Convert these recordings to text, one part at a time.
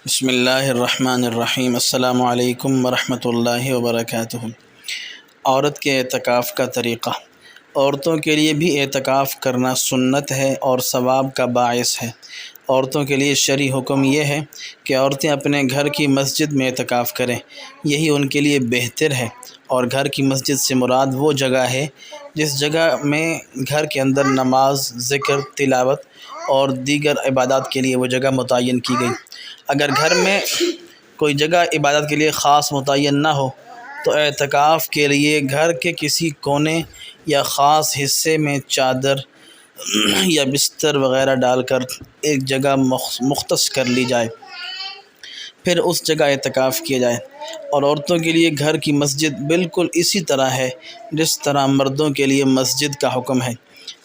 بسم اللہ الرحمن الرحیم۔ السلام علیکم ورحمۃ اللہ وبرکاتہ۔ عورت کے اعتکاف کا طریقہ۔ عورتوں کے لیے بھی اعتکاف کرنا سنت ہے اور ثواب کا باعث ہے۔ عورتوں کے لیے شرعی حکم یہ ہے کہ عورتیں اپنے گھر کی مسجد میں اعتکاف کریں، یہی ان کے لیے بہتر ہے۔ اور گھر کی مسجد سے مراد وہ جگہ ہے جس جگہ میں گھر کے اندر نماز، ذکر، تلاوت اور دیگر عبادات کے لیے وہ جگہ متعین کی گئی۔ اگر گھر میں کوئی جگہ عبادت کے لیے خاص متعین نہ ہو تو اعتکاف کے لیے گھر کے کسی کونے یا خاص حصے میں چادر یا بستر وغیرہ ڈال کر ایک جگہ مختص کر لی جائے، پھر اس جگہ اعتکاف کیا جائے۔ اور عورتوں کے لیے گھر کی مسجد بالکل اسی طرح ہے جس طرح مردوں کے لیے مسجد کا حکم ہے۔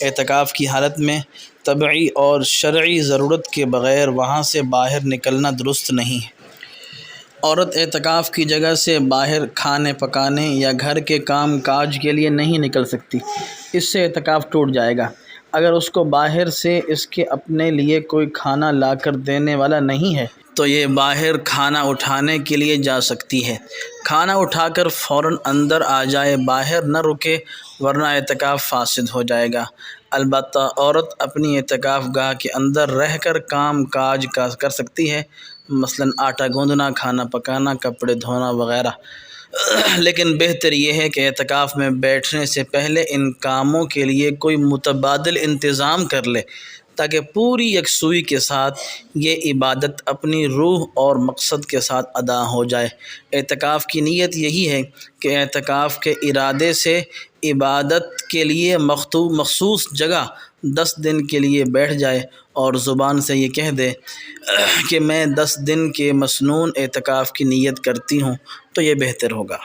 اعتکاف کی حالت میں طبعی اور شرعی ضرورت کے بغیر وہاں سے باہر نکلنا درست نہیں ہے۔ عورت اعتکاف کی جگہ سے باہر کھانے پکانے یا گھر کے کام کاج کے لیے نہیں نکل سکتی، اس سے اعتکاف ٹوٹ جائے گا۔ اگر اس کو باہر سے اس کے اپنے لیے کوئی کھانا لا کر دینے والا نہیں ہے تو یہ باہر کھانا اٹھانے کے لیے جا سکتی ہے۔ کھانا اٹھا کر فوراً اندر آ جائے، باہر نہ رکے ورنہ اعتکاف فاسد ہو جائے گا۔ البتہ عورت اپنی اعتکاف گاہ کے اندر رہ کر کام کاج کر سکتی ہے، مثلاً آٹا گوندنا، کھانا پکانا، کپڑے دھونا وغیرہ۔ لیکن بہتر یہ ہے کہ اعتکاف میں بیٹھنے سے پہلے ان کاموں کے لیے کوئی متبادل انتظام کر لے تاکہ پوری یکسوئی کے ساتھ یہ عبادت اپنی روح اور مقصد کے ساتھ ادا ہو جائے۔ اعتکاف کی نیت یہی ہے کہ اعتکاف کے ارادے سے عبادت کے لیے مخصوص جگہ 10 دن کے لیے بیٹھ جائے اور زبان سے یہ کہہ دے کہ میں 10 دن کے مسنون اعتکاف کی نیت کرتی ہوں، تو یہ بہتر ہوگا۔